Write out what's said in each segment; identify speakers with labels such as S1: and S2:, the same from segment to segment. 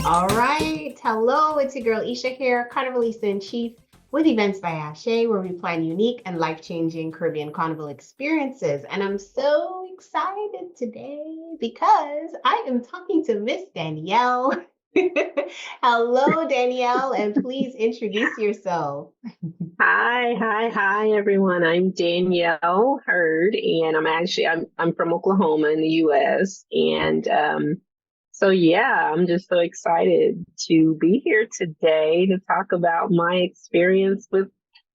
S1: All right. Hello, it's your girl Isha here, Carnivalista in Chief with Events by Ashé, where we plan unique and life-changing Caribbean Carnival experiences. And I'm so excited today because I am talking to Miss Danielle. Hello, Danielle, and please introduce yourself.
S2: Hi, everyone. I'm Danielle Hurd, and I'm from Oklahoma in the U.S. And I'm just so excited to be here today to talk about my experience with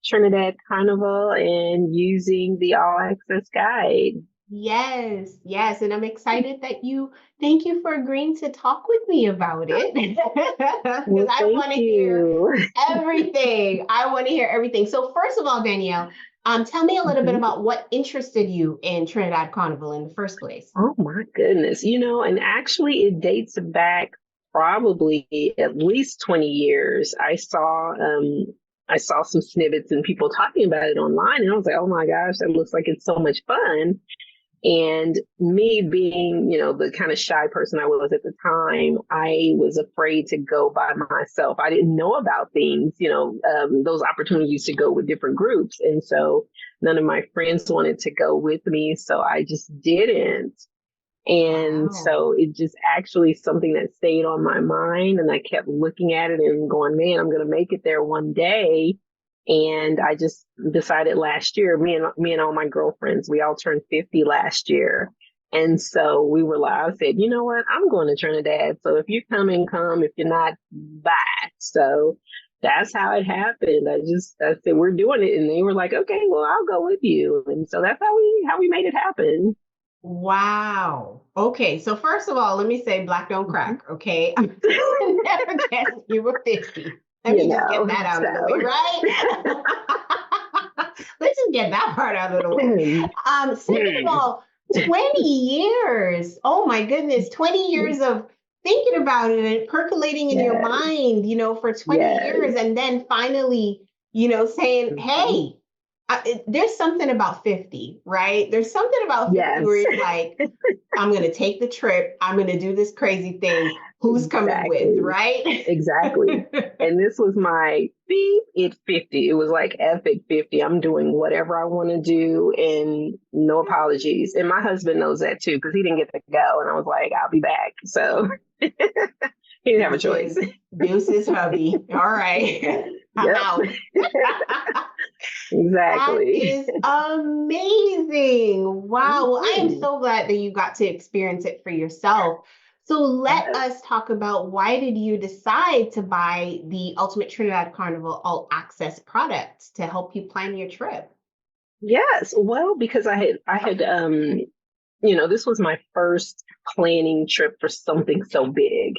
S2: Trinidad Carnival and using the All Access Guide.
S1: Yes, yes, and I'm excited that thank you for agreeing to talk with me about it because
S2: Well,
S1: I
S2: thank
S1: want to hear
S2: you.
S1: everything. I want to hear everything. So first of all, Danielle, tell me a little bit about what interested you in Trinidad Carnival in the first place.
S2: Oh my goodness. And actually it dates back probably at least 20 years. I saw some snippets and people talking about it online and I was like, "Oh my gosh, that looks like it's so much fun." And me being, the kind of shy person I was at the time, I was afraid to go by myself. I didn't know about things, those opportunities to go with different groups. And so none of my friends wanted to go with me. So I just didn't. And
S1: Wow.
S2: so it just actually something that stayed on my mind. And I kept looking at it and going, man, I'm going to make it there one day. And I just decided last year, me and all my girlfriends, we all turned 50 last year. And so I said, you know what? I'm going to Trinidad. So if you come and come, if you're not, bye. So that's how it happened. I said, we're doing it. And they were like, okay, well, I'll go with you. And so that's how we made it happen.
S1: Wow. Okay, so first of all, let me say black don't crack, okay? I never guessed you were 50. Let me just get that out of the way,
S2: So
S1: right? Let's just get that part out of the way. Second of all, 20 years. Oh my goodness, 20 years of thinking about it and percolating in your
S2: yes,
S1: mind, for 20
S2: yes.
S1: years, and then finally, saying,
S2: Mhm.
S1: hey, there's something about 50, right? There's something about 50 where
S2: Yes,
S1: you're like, I'm going to take the trip. I'm going to do this crazy thing. Who's coming with,
S2: exactly.
S1: right?
S2: Exactly. And this was my beep at 50. It was like epic 50. I'm doing whatever I want to do and no apologies. And my husband knows that too, because he didn't get to go. And I was like, I'll be back. So he didn't have a choice.
S1: Deuces, hubby. All right. I'm
S2: Yep,
S1: out. That
S2: exactly.
S1: is amazing. Wow. Well, I am
S2: Mhm.
S1: so glad that you got to experience it for yourself. So let
S2: Yes.
S1: us talk about why did you decide to buy the Ultimate Trinidad Carnival All Access product to help you plan your trip?
S2: Yes. Well, because this was my first planning trip for something so big.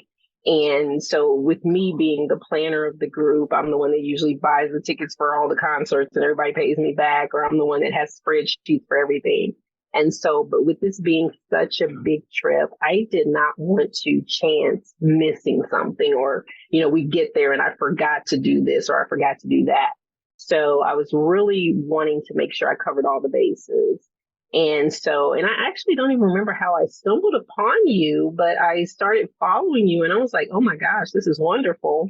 S2: And so, with me being the planner of the group, I'm the one that usually buys the tickets for all the concerts and everybody pays me back, or I'm the one that has spreadsheets for everything. And so, but with this being such a big trip, I did not want to chance missing something, or, we get there and I forgot to do this or I forgot to do that. So, I was really wanting to make sure I covered all the bases. And I actually don't even remember how I stumbled upon you, but I started following you and I was like, oh my gosh, this is wonderful.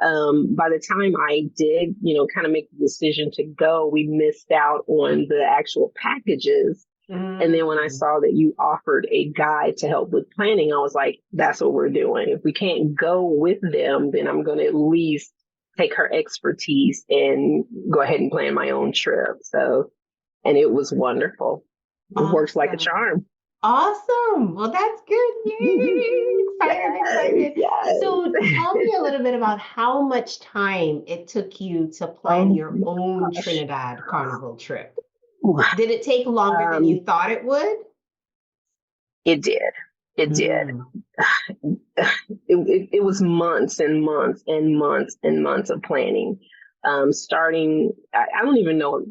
S2: By the time I did, kind of make the decision to go, we missed out on the actual packages. And then when I
S1: Mm.
S2: saw that you offered a guide to help with planning, I was like, that's what we're doing. If we can't go with them, then I'm going to at least take her expertise and go ahead and plan my own trip. So, and it was wonderful. It works like a
S1: Awesome.
S2: charm.
S1: Awesome. Well, that's good. Yay. Excited,
S2: Yes,
S1: excited.
S2: yes.
S1: So tell me a little bit about how much time it took you to plan
S2: Oh
S1: your
S2: my
S1: own
S2: gosh.
S1: Trinidad Carnival trip. Did it take longer than
S2: Um,
S1: you thought it would?
S2: it did. It did.
S1: Mm.
S2: It was months and months and months and months of planning. I don't even know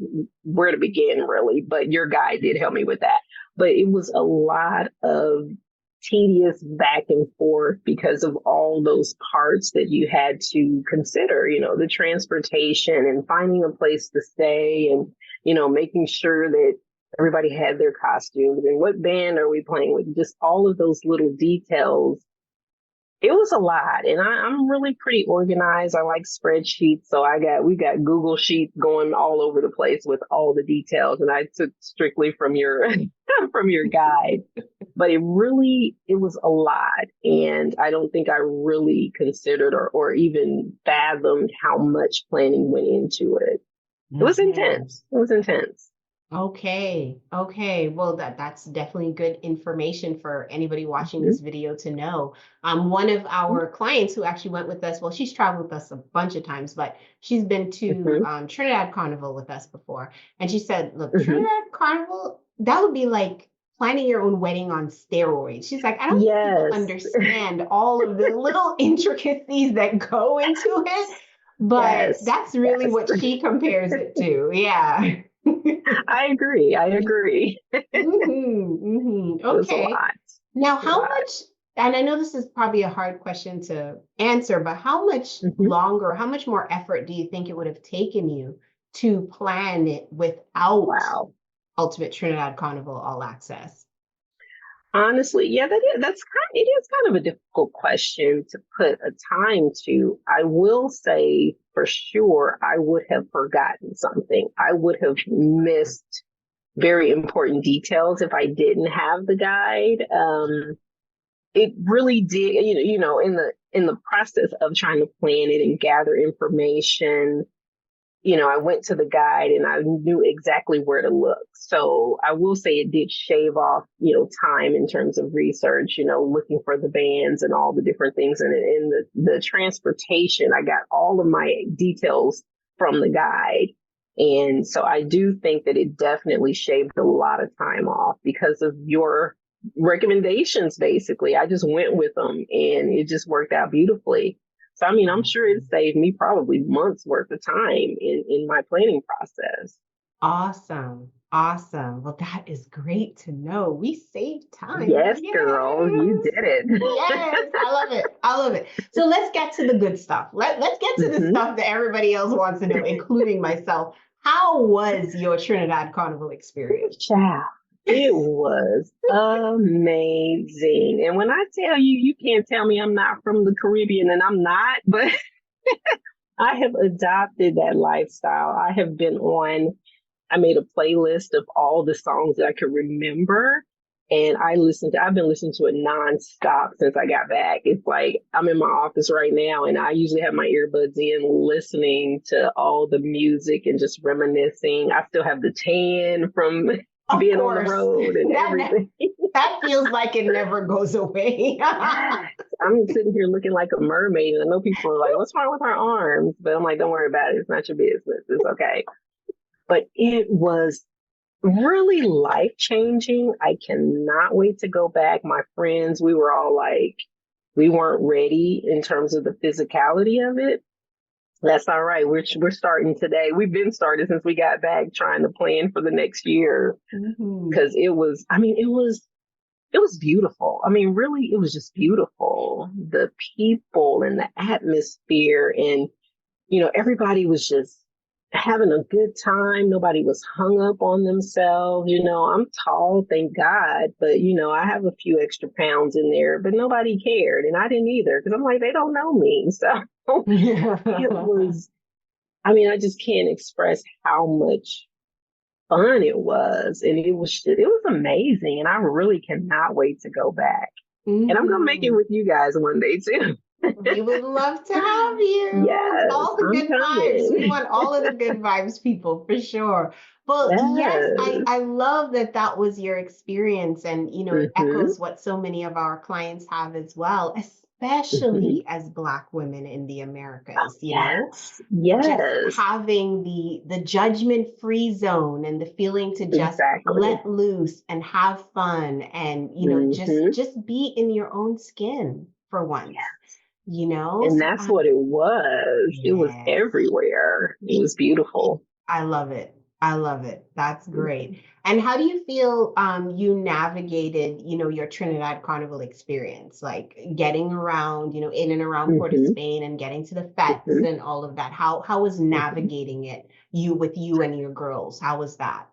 S2: where to begin really, but your guy did help me with that. But it was a lot of tedious back and forth because of all those parts that you had to consider, the transportation and finding a place to stay and, making sure that everybody had their costumes and what band are we playing with, just all of those little details. it was a lot, and I'm really pretty organized. I like spreadsheets, so we got Google Sheets going all over the place with all the details, and I took strictly from your from your guide. But it was a lot, and I don't think I really considered or even fathomed how much planning went into it. It was
S1: Mhm.
S2: intense. It was intense.
S1: Okay. Okay. Well, that's definitely good information for anybody watching
S2: Hmm.
S1: this video to know. One of our clients who actually went with us, well, she's traveled with us a bunch of times, but she's been to
S2: Hmm.
S1: Trinidad Carnival with us before. And she said, look,
S2: Hmm.
S1: Trinidad Carnival, that would be like planning your own wedding on steroids. She's like, I don't think people
S2: Yes.
S1: understand all of the little intricacies that go into it, but
S2: Yes.
S1: that's really
S2: Yes.
S1: what she compares it to. Yeah.
S2: I agree. I agree. It was a
S1: Okay.
S2: lot.
S1: Now,
S2: A
S1: how
S2: lot.
S1: much, and I know this is probably a hard question to answer, but how much
S2: Hmm.
S1: longer, how much more effort do you think it would have taken you to plan it without
S2: Wow.
S1: Ultimate Trinidad Carnival All Access?
S2: Honestly, yeah, it is kind of a difficult question to put a time to. I will say for sure I would have forgotten something. I would have missed very important details if I didn't have the guide. It really did, in the process of trying to plan it and gather information, I went to the guide and I knew exactly where to look. So I will say it did shave off, time in terms of research, looking for the bands and all the different things. And in the transportation, I got all of my details from the guide. And so I do think that it definitely shaved a lot of time off because of your recommendations, basically. I just went with them and it just worked out beautifully. So, I mean, I'm sure it
S1: Awesome.
S2: saved me probably months worth of time in my planning process.
S1: Awesome. Awesome. Well, that is great to know. We saved time.
S2: Yes, girl, you
S1: Yes.
S2: did it.
S1: Yes. I love it. I love it. So let's get to the good stuff. Let's get to the
S2: Hmm.
S1: stuff that everybody else wants to know, including myself. How was your Trinidad Carnival experience?
S2: Child, it was amazing. And when I tell you, you can't tell me I'm not from the Caribbean, and I'm not, but I have adopted that lifestyle. I made a playlist of all the songs that I could remember. And I've been listening to it nonstop since I got back. It's like I'm in my office right now and I usually have my earbuds in listening to all the music and just reminiscing. I still have the tan from
S1: Of
S2: being on the
S1: course.
S2: road and everything.
S1: That feels like it never goes away.
S2: Yes. I'm sitting here looking like a mermaid. And I know people are like, what's wrong with our arms? But I'm like, don't worry about it. It's not your business. It's okay. But it was really life changing. I cannot wait to go back. My friends, we were all like, we weren't ready in terms of the physicality of it. That's all right. We're starting today. We've been started since we got back trying to plan for the next year
S1: Mhm.
S2: because it was beautiful. I mean, really, it was just beautiful. The people and the atmosphere and everybody was just having a good time. Nobody was hung up on themselves. I'm tall, thank God, but I have a few extra pounds in there, but nobody cared. And I didn't either because I'm like, they don't know me. So it was, I mean, I just can't express how much fun it was. And it was amazing. And I really cannot wait to go back. And I'm going to make it
S1: Mhm.
S2: with you guys one day too.
S1: We would love to have you.
S2: Yes,
S1: All the
S2: I'm
S1: good vibes. We
S2: coming.
S1: want all of the good vibes, people, for sure. Well, yes, I,
S2: Yes.
S1: I love that that was your experience. And, it
S2: Hmm.
S1: echoes what so many of our clients have as well,
S2: Hmm.
S1: especially as Black women in the
S2: Oh,
S1: Americas,
S2: yes.
S1: just
S2: Yes.
S1: having the judgment-free zone and the feeling to just
S2: Exactly.
S1: let loose and have fun and, just
S2: Hmm.
S1: just be in your own skin for once.
S2: And
S1: So
S2: that's what it was. It was
S1: yes,
S2: everywhere. It was beautiful.
S1: I love it. I love it. That's great. And how do you feel you navigated, your Trinidad Carnival experience, like getting around, in and around Port of
S2: Hmm.
S1: Spain and getting to the fetes
S2: Hmm.
S1: and all of that? How was
S2: Hmm.
S1: navigating it, you with you and your girls? How was that?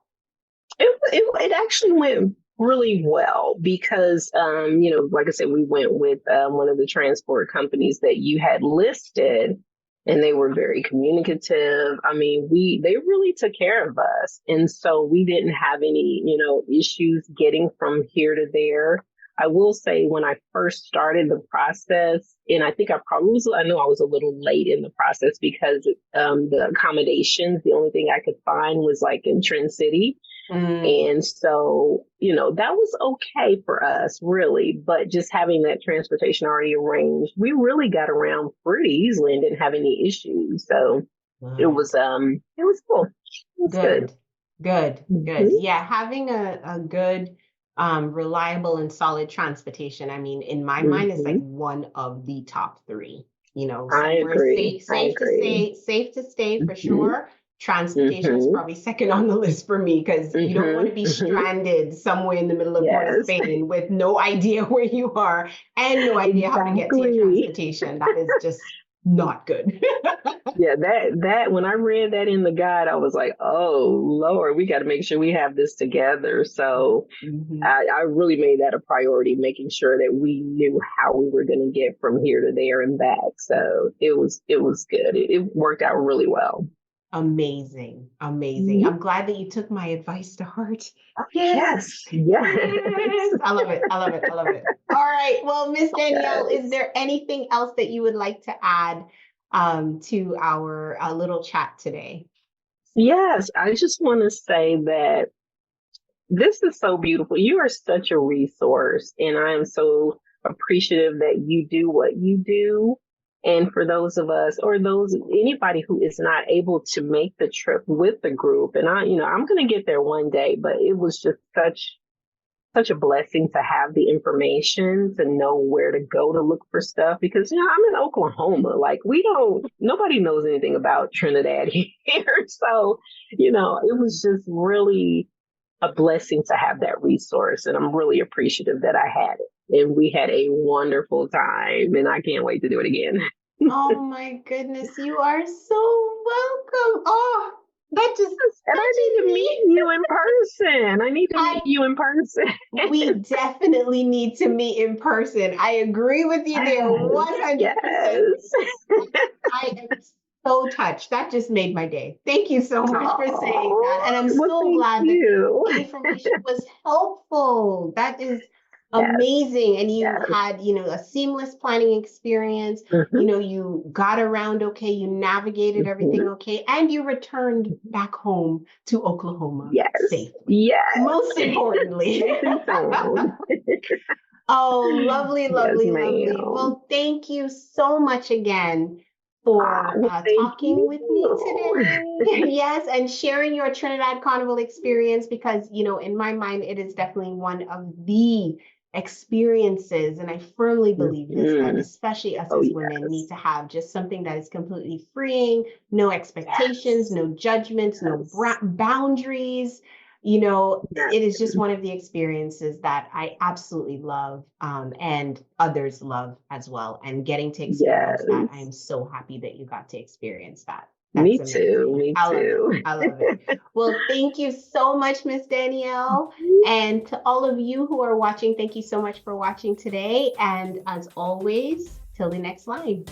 S2: It actually went really well because, like I said, we went with one of the transport companies that you had listed, and they were very communicative. I mean, they really took care of us, and so we didn't have any, issues getting from here to there. I will say when I first started the process, and I think I know I was a little late in the process because the accommodations, the only thing I could find was like in Trend City. And so, that was okay for us, really. But just having that transportation already arranged, we really got around pretty easily and didn't have any issues. So it was cool. It was good.
S1: Good.
S2: Mhm.
S1: Yeah, having a good, reliable and solid transportation, I mean, in my mind, is like
S2: Mhm.
S1: one of the top three.
S2: I
S1: Somewhere
S2: agree.
S1: safe,
S2: I agree.
S1: safe to stay for
S2: Mhm.
S1: sure. Transportation is
S2: Mhm.
S1: probably second on the list for me because you don't want
S2: Mhm.
S1: to be
S2: Mhm.
S1: stranded somewhere in the middle of Port of
S2: Yes,
S1: Spain with no idea where you are and no idea how to get to your
S2: exactly.
S1: transportation. That is just not good.
S2: Yeah, that when I read that in the guide, I was like, oh Lord, we got to make sure we have this together. So
S1: Mhm.
S2: I really made that a priority, making sure that we knew how we were going to get from here to there and back. So it was good. It worked out really well.
S1: Amazing. Amazing.
S2: Mhm.
S1: I'm glad that you took my advice to heart. Yes.
S2: Yes, yes,
S1: Yes. I love it. I love it. I love it. All right. Well, Miss Danielle, is
S2: yes,
S1: there anything else that you would like to add to our little chat today?
S2: yes. I just want to say that this is so beautiful. You are such a resource, and I am so appreciative that you do what you do. And for those of us, or anybody who is not able to make the trip with the group, and I'm going to get there one day, but it was just such a blessing to have the information to know where to go to look for stuff because I'm in Oklahoma. Like nobody knows anything about Trinidad here. So, it was just really a blessing to have that resource. And I'm really appreciative that I had it. And we had a wonderful time, and I can't wait to do it again.
S1: Oh my goodness, you are so welcome. Oh, that just
S2: And I need
S1: touches
S2: to
S1: me.
S2: meet you in person. I need to meet
S1: I
S2: you in person.
S1: We definitely need to meet in person. I agree with you there
S2: Yes,
S1: 100%.
S2: yes.
S1: I am so touched. That just made my day. Thank you so much for saying that. And
S2: Oh,
S1: I'm
S2: well,
S1: so
S2: thank
S1: glad that
S2: you.
S1: the information was helpful. That is
S2: Yes,
S1: amazing. And you
S2: yes.
S1: had, a seamless planning experience.
S2: Hmm.
S1: You got around okay, you navigated everything
S2: Hmm.
S1: okay, and you returned back home to Oklahoma
S2: Yes,
S1: safely.
S2: yes.
S1: Most importantly.
S2: Safe and sound.
S1: Oh, lovely,
S2: Yes,
S1: lovely, lovely.
S2: ma'am.
S1: Well, thank you so much again for
S2: Well, thank
S1: talking with me
S2: you.
S1: today. Yes, and sharing your Trinidad Carnival experience because, in my mind, it is definitely one of the experiences. And I firmly believe this that
S2: Hmm.
S1: especially us
S2: Oh,
S1: as women
S2: yes.
S1: need to have just something that is completely freeing, no expectations,
S2: Yes.
S1: no judgments, no
S2: Yes.
S1: boundaries.
S2: Yes.
S1: It is just one of the experiences that I absolutely love, and others love as well. And getting to experience that, I
S2: Yes.
S1: am so happy that you got to experience that. That's
S2: Me too.
S1: amazing.
S2: Me
S1: I love it.
S2: too.
S1: I love it. Well, thank you so much, Miss Danielle. And to all of you who are watching, thank you so much for watching today. And as always, till the next line.